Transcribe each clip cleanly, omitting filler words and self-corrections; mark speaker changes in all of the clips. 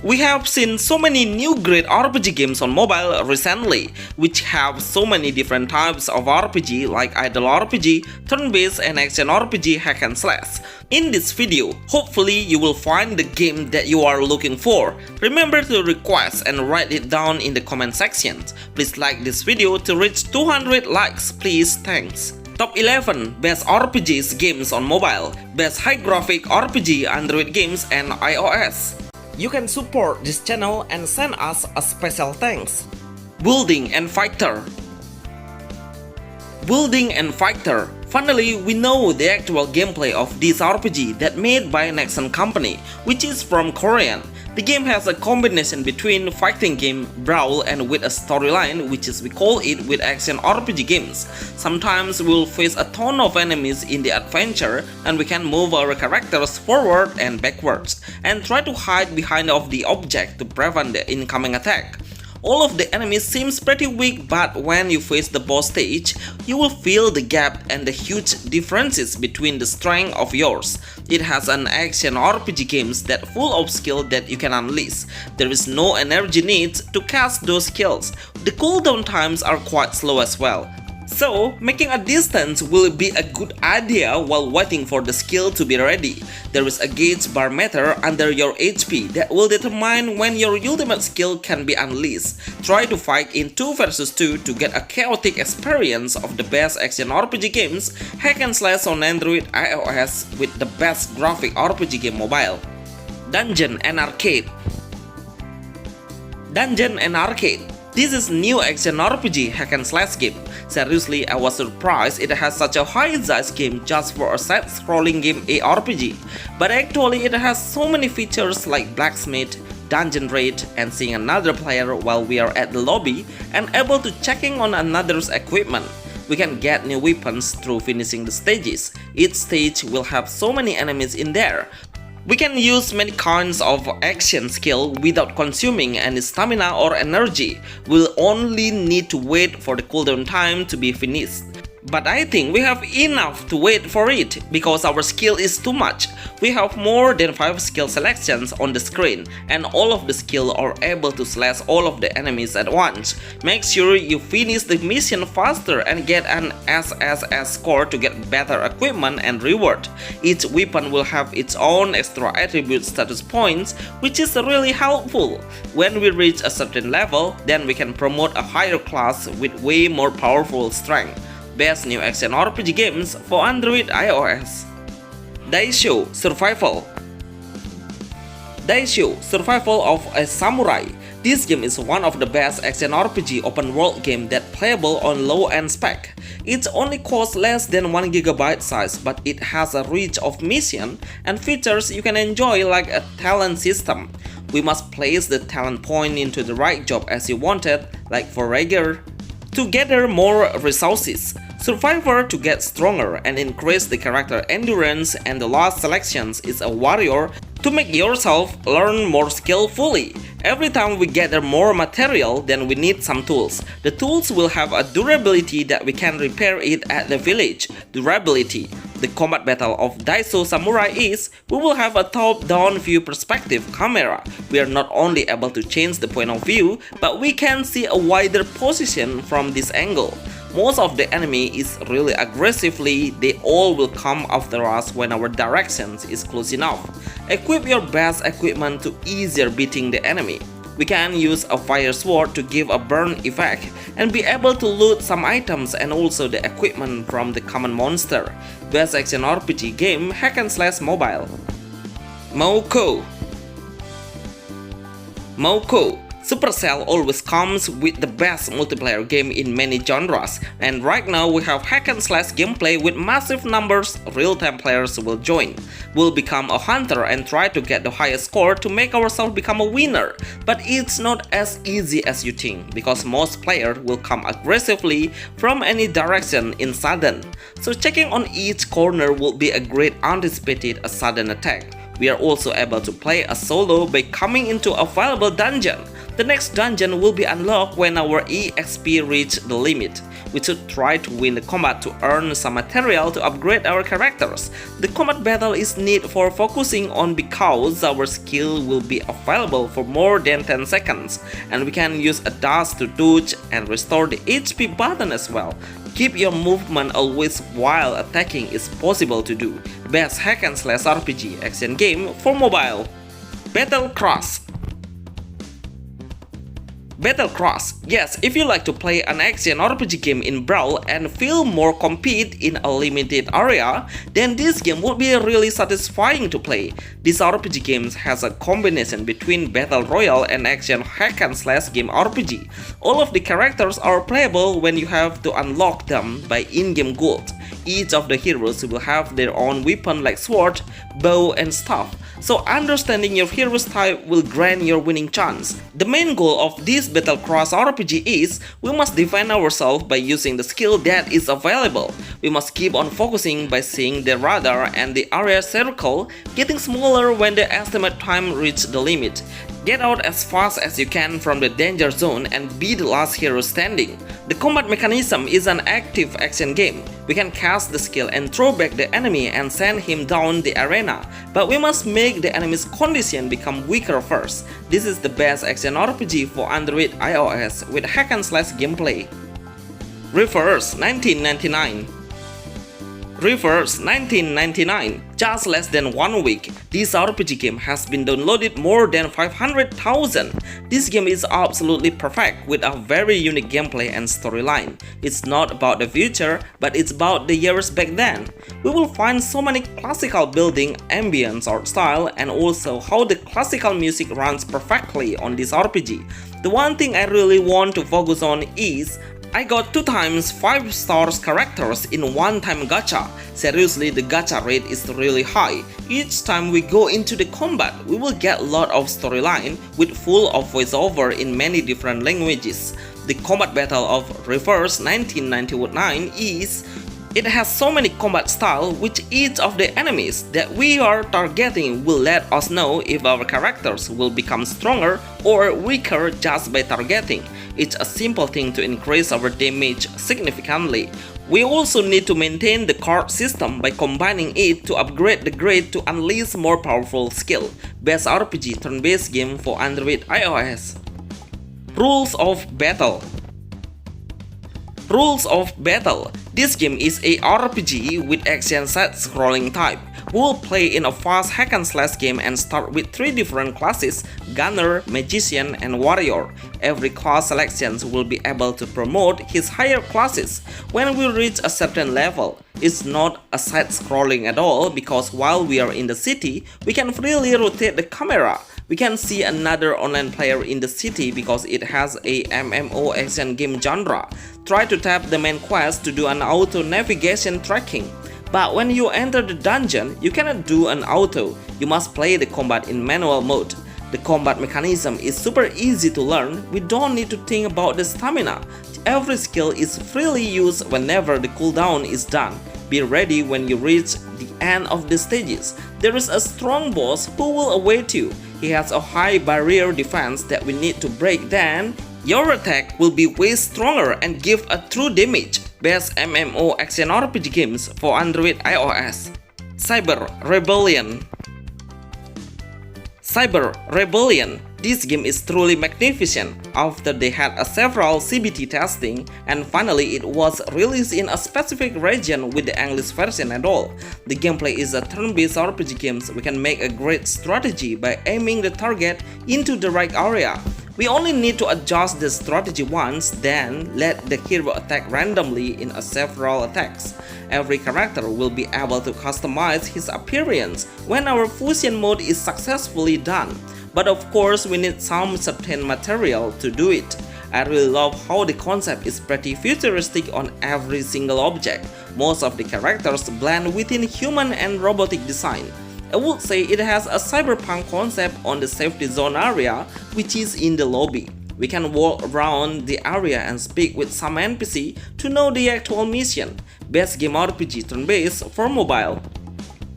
Speaker 1: We have seen so many new great RPG games on mobile recently, which have so many different types of RPG like idle RPG, turn-based and action RPG hack and slash. In this video, hopefully you will find the game that you are looking for. Remember to request and write it down in the comment section. Please like this video to reach 200 likes, please, thanks. Top 11 Best RPGs games on mobile, Best High Graphic RPG Android games and iOS. You can support this channel and send us a special thanks. Building and Fighter. Building and Fighter. Finally, we know the actual gameplay of this RPG that made by Nexon Company, which is from Korean. The game has a combination between fighting game, brawl, and with a storyline, which is we call it with action RPG games. Sometimes we'll face a ton of enemies in the adventure, and we can move our characters forward and backwards, and try to hide behind of the object to prevent the incoming attack. All of the enemies seems pretty weak, but when you face the boss stage, you will feel the gap and the huge differences between the strength of yours. It has an action RPG games that full of skill that you can unleash. There is no energy needs to cast those skills. The cooldown times are quite slow as well. So, making a distance will be a good idea while waiting for the skill to be ready. There is a gauge bar meter under your HP that will determine when your ultimate skill can be unleashed. Try to fight in 2 vs 2 to get a chaotic experience of the best action RPG games, hack and slash on Android, iOS with the best graphic RPG game mobile. Dungeon and Arcade. Dungeon and Arcade. This is new action RPG hack and slash game. Seriously, I was surprised it has such a high size game just for a side-scrolling game ARPG. But actually it has so many features like blacksmith, dungeon raid, and seeing another player while we are at the lobby, and able to checking on another's equipment. We can get new weapons through finishing the stages. Each stage will have so many enemies in there. We can use many kinds of action skill without consuming any stamina or energy. We'll only need to wait for the cooldown time to be finished. But I think we have enough to wait for it because our skill is too much. We have more than 5 skill selections on the screen, and all of the skill are able to slash all of the enemies at once. Make sure you finish the mission faster and get an SSS score to get better equipment and reward. Each weapon will have its own extra attribute status points, which is really helpful. When we reach a certain level, then we can promote a higher class with way more powerful strength. Best new action RPG games for Android iOS. Daisho Survival. Daisho Survival of a Samurai. This game is one of the best action RPG open world game that playable on low-end spec. It only costs less than 1 GB size, but it has a reach of mission and features you can enjoy like a talent system. We must place the talent point into the right job as you wanted, like for Rager, to gather more resources, Survivor to get stronger and increase the character endurance, and the last selections is a warrior to make yourself learn more skillfully. Every time we gather more material, then we need some tools. The tools will have a durability that we can repair it at the village. Durability. The combat battle of Daisho Samurai is, we will have a top-down view perspective camera. We are not only able to change the point of view, but we can see a wider position from this angle. Most of the enemy is really aggressively, they all will come after us when our directions is close enough. Equip your best equipment to easier beating the enemy. We can use a fire sword to give a burn effect and be able to loot some items and also the equipment from the common monster. Best action RPG game hack and slash mobile. Moko. Supercell always comes with the best multiplayer game in many genres, and right now we have hack and slash gameplay with massive numbers. Real-time players will join. We'll become a hunter and try to get the highest score to make ourselves become a winner. But it's not as easy as you think, because most players will come aggressively from any direction in sudden. So checking on each corner will be a great anticipated a sudden attack. We are also able to play a solo by coming into a valuable dungeon. The next dungeon will be unlocked when our EXP reach the limit. We should try to win the combat to earn some material to upgrade our characters. The combat battle is neat for focusing on because our skill will be available for more than 10 seconds, and we can use a dash to dodge and restore the HP button as well. Keep your movement always while attacking is possible to do. Best hack and slash RPG action game for mobile. Battle Cross. Battle Cross. Yes, if you like to play an action RPG game in Brawl and feel more compete in a limited area, then this game would be really satisfying to play. This RPG game has a combination between Battle Royale and action hack and slash game RPG. All of the characters are playable when you have to unlock them by in-game gold. Each of the heroes will have their own weapon like sword, bow and staff, so understanding your hero's type will grant your winning chance. The main goal of this Battle Cross RPG is we must defend ourselves by using the skill that is available. We must keep on focusing by seeing the radar and the area circle getting smaller when the estimate time reaches the limit. Get out as fast as you can from the danger zone and be the last hero standing. The combat mechanism is an active action game. We can cast the skill and throw back the enemy and send him down the arena, but we must make the enemy's condition become weaker first. This is the best action RPG for Android iOS with hack and slash gameplay. Reverse 1999. Reverse 1999. Just less than 1 week, this RPG game has been downloaded more than 500,000. This game is absolutely perfect with a very unique gameplay and storyline. It's not about the future, but it's about the years back then. We will find so many classical building, ambience, art style, and also how the classical music runs perfectly on this RPG. The one thing I really want to focus on is I got 2 times 5 stars characters in one-time gacha. Seriously, the gacha rate is really high. Each time we go into the combat, we will get a lot of storyline with full of voiceover in many different languages. The combat battle of Reverse 1999 is it has so many combat styles which each of the enemies that we are targeting will let us know if our characters will become stronger or weaker just by targeting. It's a simple thing to increase our damage significantly. We also need to maintain the card system by combining it to upgrade the grade to unleash more powerful skill. Best RPG turn-based game for Android iOS. Rules of Battle. Rules of Battle. This game is a RPG with action side-scrolling type. We will play in a fast hack and slash game and start with 3 different classes: Gunner, Magician, and Warrior. Every class selection will be able to promote his higher classes when we reach a certain level. It's not a side-scrolling at all because while we are in the city, we can freely rotate the camera. We can see another online player in the city because it has a MMO action game genre. Try to tap the main quest to do an auto navigation tracking. But when you enter the dungeon, you cannot do an auto. You must play the combat in manual mode. The combat mechanism is super easy to learn. We don't need to think about the stamina. Every skill is freely used whenever the cooldown is done. Be ready when you reach the end of the stages. There is a strong boss who will await you. He has a high barrier defense that we need to break, then your attack will be way stronger and give a true damage. Best MMO action RPG games for Android iOS. Cyber Rebellion. Cyber Rebellion. This game is truly magnificent. After they had several CBT testing, and finally it was released in a specific region with the English version and all. The gameplay is a turn-based RPG game. We can make a great strategy by aiming the target into the right area. We only need to adjust the strategy once, then let the hero attack randomly in several attacks. Every character will be able to customize his appearance when our fusion mode is successfully done. But of course, we need some certain material to do it. I really love how the concept is pretty futuristic on every single object. Most of the characters blend within human and robotic design. I would say it has a cyberpunk concept on the safety zone area, which is in the lobby. We can walk around the area and speak with some NPC to know the actual mission. Best game RPG turn-based for mobile.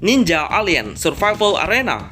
Speaker 1: Ninja Alien Survival Arena.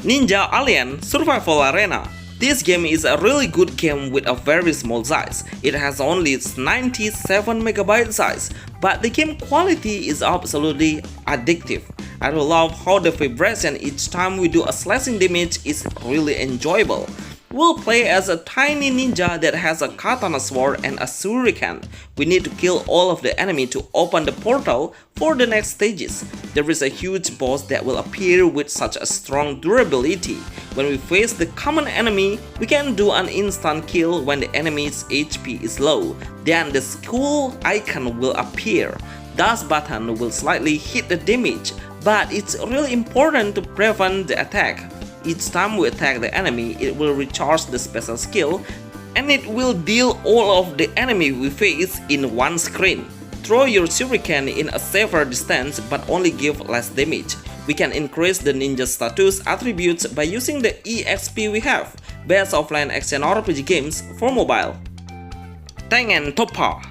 Speaker 1: Ninja Alien Survival Arena. This game is a really good game with a very small size. It has only 97MB size, but the game quality is absolutely addictive. I love how the vibration each time we do a slashing damage is really enjoyable. We'll play as a tiny ninja that has a katana sword and a shuriken. We need to kill all of the enemy to open the portal for the next stages. There is a huge boss that will appear with such a strong durability. When we face the common enemy, we can do an instant kill when the enemy's HP is low. Then the skull icon will appear. Dash button will slightly hit the damage, but it's really important to prevent the attack. Each time we attack the enemy, it will recharge the special skill, and it will deal all of the enemy we face in one screen. Throw your shuriken in a safer distance but only give less damage. We can increase the ninja status attributes by using the EXP we have. Best offline action RPG games for mobile. Tengen Toppa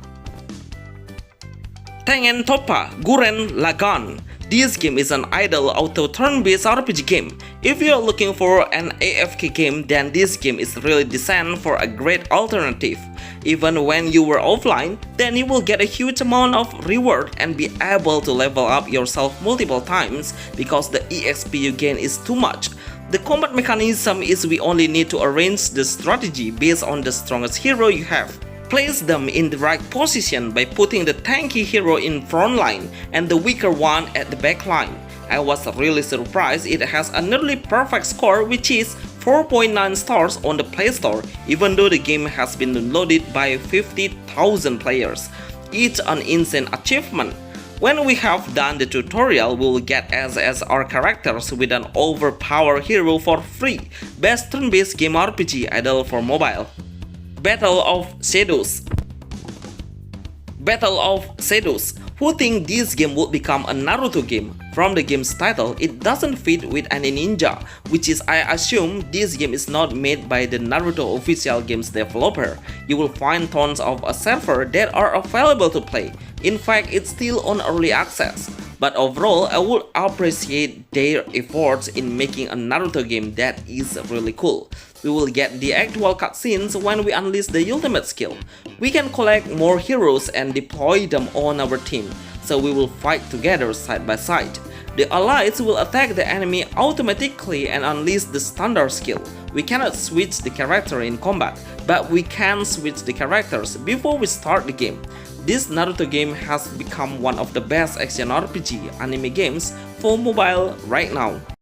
Speaker 1: Gurren Lagann. This game is an idle auto turn-based RPG game. If you are looking for an AFK game, then this game is really designed for a great alternative. Even when you were offline, then you will get a huge amount of reward and be able to level up yourself multiple times because the EXP you gain is too much. The combat mechanism is we only need to arrange the strategy based on the strongest hero you have. Place them in the right position by putting the tanky hero in front line and the weaker one at the back line. I was really surprised it has a nearly perfect score, which is 4.9 stars on the Play Store, even though the game has been downloaded by 50,000 players. It's an insane achievement. When we have done the tutorial, we will get as our characters with an overpowered hero for free. Best turn-based game RPG idle for mobile. Battle of Shadows. Who think this game would become a Naruto game? From the game's title, it doesn't fit with any ninja, which is I assume this game is not made by the Naruto official games developer. You will find tons of servers that are available to play. In fact, it's still on early access. But overall, I would appreciate their efforts in making a Naruto game that is really cool. We will get the actual cutscenes when we unleash the ultimate skill. We can collect more heroes and deploy them on our team, so we will fight together side by side. The allies will attack the enemy automatically and unleash the standard skill. We cannot switch the character in combat, but we can switch the characters before we start the game. This Naruto game has become one of the best action RPG anime games for mobile right now.